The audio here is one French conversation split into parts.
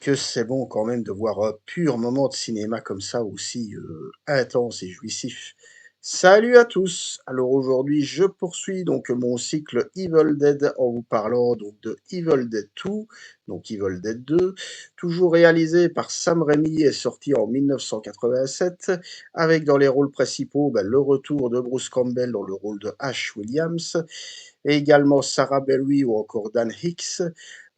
Que c'est bon quand même de voir un pur moment de cinéma comme ça aussi intense et jouissif. Salut à tous! Alors aujourd'hui, je poursuis donc mon cycle Evil Dead en vous parlant donc de Evil Dead 2, donc Evil Dead 2, toujours réalisé par Sam Raimi et sorti en 1987, avec dans les rôles principaux le retour de Bruce Campbell dans le rôle de Ash Williams, et également Sarah Berry ou encore Dan Hicks.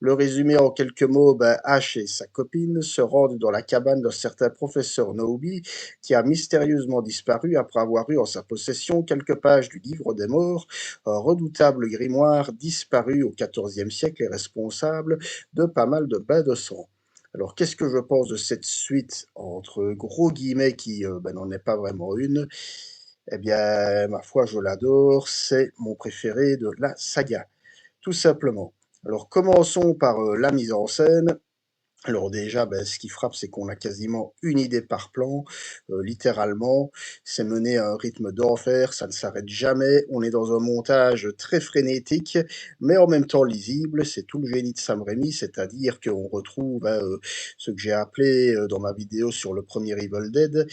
Le résumé en quelques mots, Ash et sa copine se rendent dans la cabane d'un certain professeur Nobi qui a mystérieusement disparu après avoir eu en sa possession quelques pages du livre des morts, un redoutable grimoire disparu au XIVe siècle et responsable de pas mal de bains de sang. Alors, qu'est-ce que je pense de cette suite entre gros guillemets qui n'en est pas vraiment une? Eh bien, ma foi, je l'adore, c'est mon préféré de la saga, tout simplement. Alors, commençons par la mise en scène. Alors déjà, ce qui frappe, c'est qu'on a quasiment une idée par plan, littéralement. C'est mené à un rythme d'enfer, ça ne s'arrête jamais. On est dans un montage très frénétique, mais en même temps lisible. C'est tout le génie de Sam Raimi, c'est-à-dire qu'on retrouve ce que j'ai appelé dans ma vidéo sur le premier Evil Dead,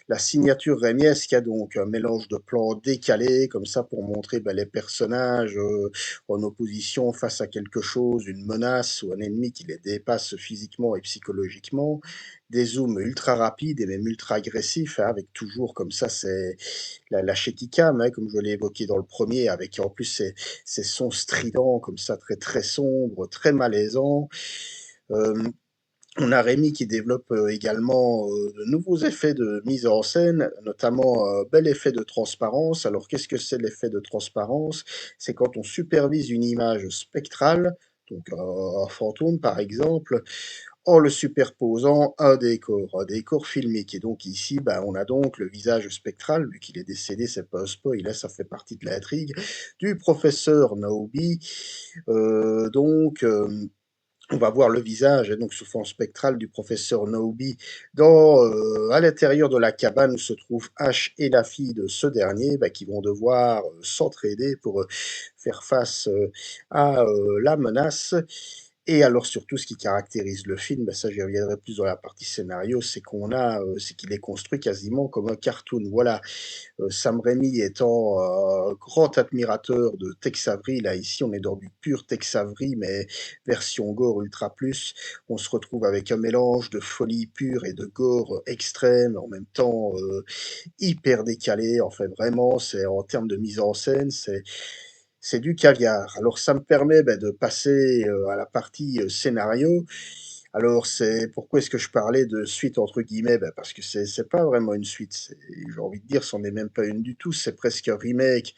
la signature Raimiesque, a donc un mélange de plans décalés, comme ça, pour montrer les personnages en opposition face à quelque chose, une menace ou un ennemi qui les dépasse physiquement et psychologiquement. Des zooms ultra rapides et même ultra agressifs, hein, avec toujours comme ça c'est la shaky cam, hein, comme je l'ai évoqué dans le premier, avec en plus ces sons stridents comme ça, très très sombres, très malaisants. Euh, on a Rémi qui développe également de nouveaux effets de mise en scène, notamment un bel effet de transparence. Alors, qu'est-ce que c'est l'effet de transparence? C'est quand on supervise une image spectrale, donc un fantôme par exemple, en le superposant à un décor filmique. Et donc ici, on a donc le visage spectral, vu qu'il est décédé, c'est pas un spoil, là, ça fait partie de l'intrigue, du professeur Naobi. Donc, on va voir le visage, et donc sous forme spectrale, du professeur Naobi à l'intérieur de la cabane où se trouvent Ash et la fille de ce dernier, qui vont devoir s'entraider pour faire face à la menace. Et alors surtout, ce qui caractérise le film, ça j'y reviendrai plus dans la partie scénario, c'est qu'il est construit quasiment comme un cartoon. Voilà, Sam Raimi étant grand admirateur de Tex Avery, là ici on est dans du pur Tex Avery, mais version gore ultra plus. On se retrouve avec un mélange de folie pure et de gore extrême, en même temps hyper décalé. Enfin vraiment, c'est en termes de mise en scène, c'est du caviar. Alors ça me permet de passer à la partie scénario. Alors, c'est pourquoi est-ce que je parlais de suite entre guillemets? Parce que c'est pas vraiment une suite. J'ai envie de dire, c'en est même pas une du tout. C'est presque un remake.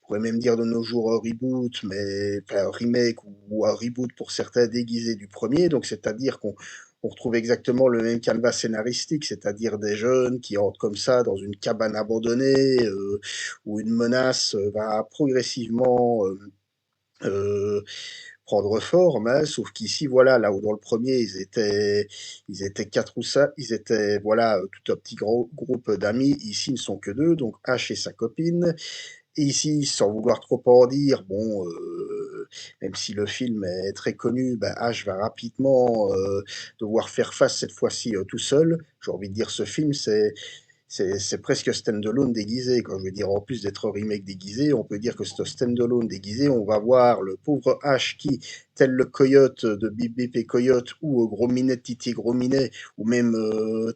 On pourrait même dire de nos jours un reboot, mais enfin, un remake ou un reboot pour certains déguisé du premier. Donc, c'est-à-dire qu'on retrouve exactement le même canevas scénaristique, c'est-à-dire des jeunes qui entrent comme ça dans une cabane abandonnée où une menace va progressivement euh, prendre forme, hein, sauf qu'ici, voilà, là où dans le premier, ils étaient quatre ou ça, ils étaient, voilà, tout un petit groupe d'amis. Ici, ils ne sont que deux, donc H et sa copine. Et ici, sans vouloir trop en dire, bon, même si le film est très connu, H va rapidement devoir faire face cette fois-ci tout seul. J'ai envie de dire, ce film, c'est presque stand-alone déguisé, quoi. Je veux dire, en plus d'être un remake déguisé, on peut dire que c'est un stand-alone déguisé. On va voir le pauvre Ash qui, tel le coyote de Bip Bip et Coyote, ou Gros Minet, Titi Gros Minet, ou même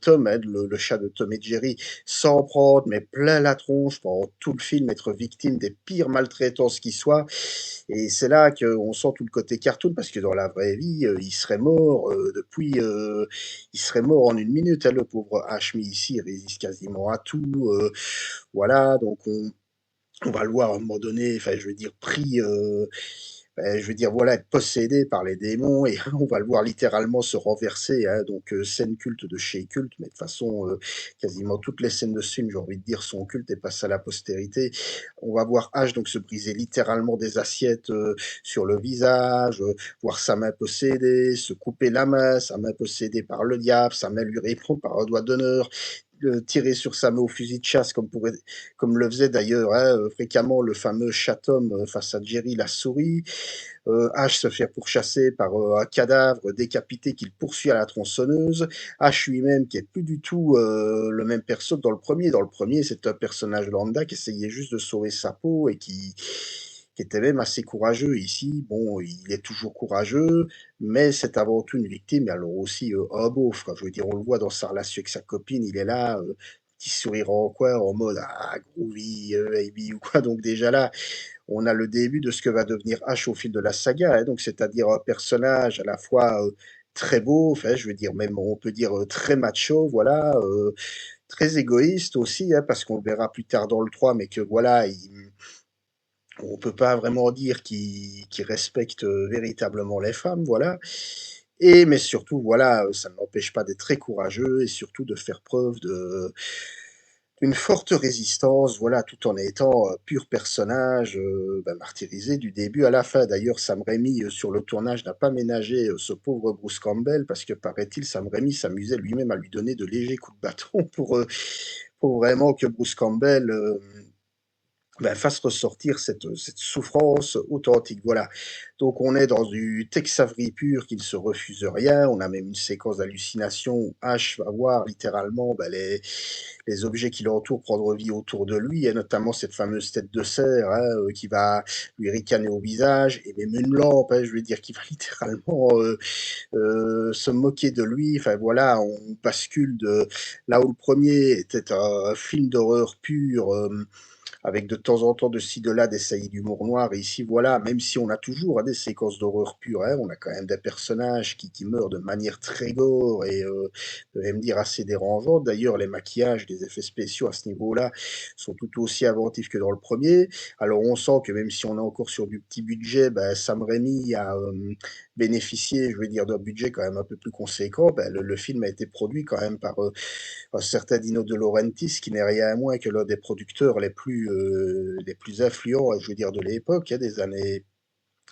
Tom, hein, le chat de Tom et Jerry, s'en prendre, mais plein la tronche pendant tout le film, être victime des pires maltraitances qui soient. Et c'est là qu'on sent tout le côté cartoon, parce que dans la vraie vie, il serait mort en une minute, hein, le pauvre Hashmi ici, il résiste quasiment à tout. Voilà, donc on va le voir à un moment donné, enfin, je veux dire, je veux dire, voilà, être possédé par les démons, et on va le voir littéralement se renverser, hein, donc scène culte de chez culte, mais de toute façon, quasiment toutes les scènes de ce film, j'ai envie de dire, sont cultes et passent à la postérité. On va voir H donc se briser littéralement des assiettes sur le visage, voir sa main possédée, se couper la main, sa main possédée par le diable, sa main lui répond par un doigt d'honneur. tirer sur sa main au fusil de chasse comme le faisait d'ailleurs, hein, fréquemment le fameux Chatham, face à Jerry la souris. Ash se fait pourchasser par un cadavre décapité qu'il poursuit à la tronçonneuse. Ash lui-même qui est plus du tout le même perso que dans le premier. Dans le premier, c'est un personnage lambda qui essayait juste de sauver sa peau et qui était même assez courageux. Ici, bon, il est toujours courageux, mais c'est avant tout une victime, et alors aussi un beauf, quoi. Je veux dire, on le voit dans sa relation avec sa copine, il est là, petit sourire en coin, en mode ah, groovy, baby, ou quoi. Donc, déjà là, on a le début de ce que va devenir Ash au fil de la saga, hein, donc c'est-à-dire un personnage à la fois très beau, enfin, je veux dire, même on peut dire très macho, voilà, très égoïste aussi, hein, parce qu'on le verra plus tard dans le 3, mais que voilà, on peut pas vraiment dire qu'il respecte véritablement les femmes, voilà. Et mais surtout, voilà, ça ne l'empêche pas d'être très courageux et surtout de faire preuve d'une forte résistance, voilà, tout en étant pur personnage, martyrisé du début à la fin. D'ailleurs, Sam Raimi, sur le tournage, n'a pas ménagé ce pauvre Bruce Campbell, parce que paraît-il, Sam Raimi s'amusait lui-même à lui donner de légers coups de bâton pour vraiment que Bruce Campbell fasse ressortir cette souffrance authentique. Voilà. Donc on est dans du Tex Avery pur qui ne se refuse rien. On a même une séquence d'hallucination où Ash va voir littéralement les objets qui l'entourent prendre vie autour de lui, et notamment cette fameuse tête de cerf, hein, qui va lui ricaner au visage, et même une lampe, hein, je veux dire, qui va littéralement se moquer de lui. Enfin voilà, on bascule de là où le premier était un film d'horreur pur, avec de temps en temps de ci, de là, des saillies d'humour noir. Et ici, voilà, même si on a toujours des séquences d'horreur pure, hein, on a quand même des personnages qui meurent de manière très gore et, je vais me dire, assez dérangeante. D'ailleurs, les maquillages, les effets spéciaux à ce niveau-là sont tout aussi inventifs que dans le premier. Alors, on sent que même si on est encore sur du petit budget, Sam Raimi a bénéficié, je veux dire, d'un budget quand même un peu plus conséquent. Le film a été produit quand même par un certain Dino De Laurentiis, qui n'est rien moins que l'un des producteurs les plus influents, je veux dire, de l'époque, hein, des années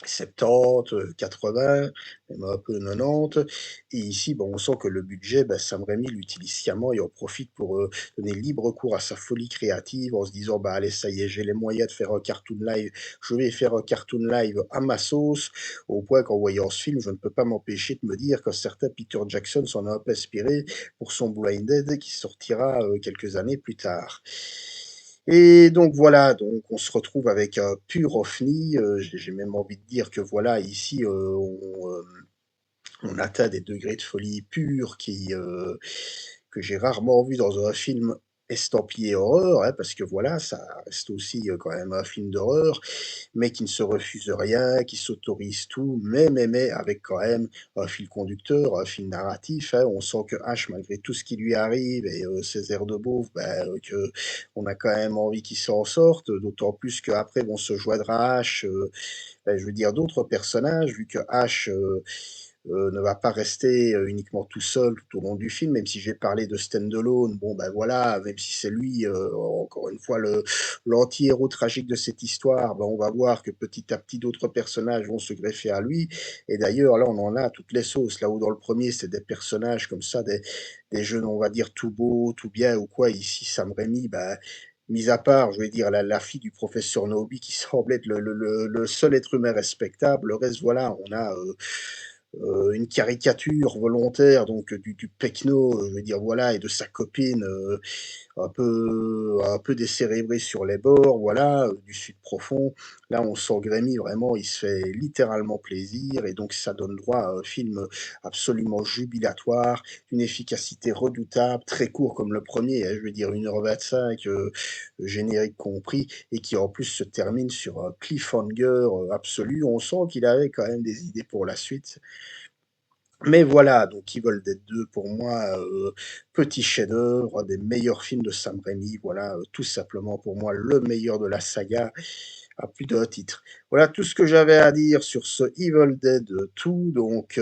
70, 80, même un peu 90. Et ici, bon, on sent que le budget, Sam Raimi l'utilise sciemment et en profite pour donner libre cours à sa folie créative en se disant, bah allez, ça y est, j'ai les moyens de faire un cartoon live, je vais faire un cartoon live à ma sauce, au point qu'en voyant ce film, je ne peux pas m'empêcher de me dire qu'un certain Peter Jackson s'en a un peu inspiré pour son Blinded qui sortira quelques années plus tard. Et donc voilà, donc on se retrouve avec un pur ovni, j'ai même envie de dire que voilà, ici, on atteint des degrés de folie pure que j'ai rarement vu dans un film estampillé horreur, hein, parce que voilà, ça reste aussi, quand même un film d'horreur, mais qui ne se refuse rien, qui s'autorise tout, mais avec quand même un fil conducteur, un fil narratif, hein. On sent que H, malgré tout ce qui lui arrive et ses airs de beauf, que on a quand même envie qu'il s'en sorte, d'autant plus qu'après vont se joindre à H, je veux dire d'autres personnages, vu que H, ne va pas rester uniquement tout seul tout au long du film, même si j'ai parlé de Stand-Alone, bon ben voilà, même si c'est lui, encore une fois, l'anti-héros tragique de cette histoire, ben, on va voir que petit à petit d'autres personnages vont se greffer à lui, et d'ailleurs là on en a à toutes les sauces, là où dans le premier c'est des personnages comme ça, des jeunes on va dire tout beaux, tout bien ou quoi, ici Sam Raimi, ben, mis à part, je vais dire, la fille du professeur Nobi qui semble être le seul être humain respectable, le reste, voilà, on a une caricature volontaire donc du Pecno, je veux dire, voilà, et de sa copine, un peu décérébré sur les bords, voilà, du sud profond. Là, on sent Grémy, vraiment, il se fait littéralement plaisir, et donc ça donne droit à un film absolument jubilatoire, d'une efficacité redoutable, très court comme le premier, hein, je veux dire 1h25, générique compris, et qui en plus se termine sur un cliffhanger absolu. On sent qu'il avait quand même des idées pour la suite. Mais voilà, donc Evil Dead 2 pour moi, petit chef-d'œuvre, un des meilleurs films de Sam Raimi, voilà, tout simplement pour moi le meilleur de la saga, à plus d'un titre. Voilà tout ce que j'avais à dire sur ce Evil Dead 2, donc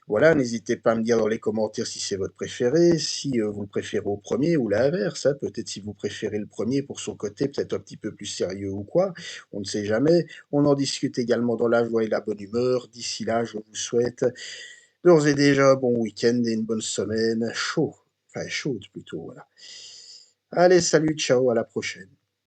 voilà, n'hésitez pas à me dire dans les commentaires si c'est votre préféré, si vous le préférez au premier ou l'inverse, hein, peut-être si vous préférez le premier pour son côté peut-être un petit peu plus sérieux ou quoi, on ne sait jamais. On en discute également dans la joie et la bonne humeur. D'ici là, je vous souhaite d'ores et déjà, bon week-end et une bonne semaine. Chaud. enfin chaude plutôt, voilà. Allez, salut, ciao, à la prochaine.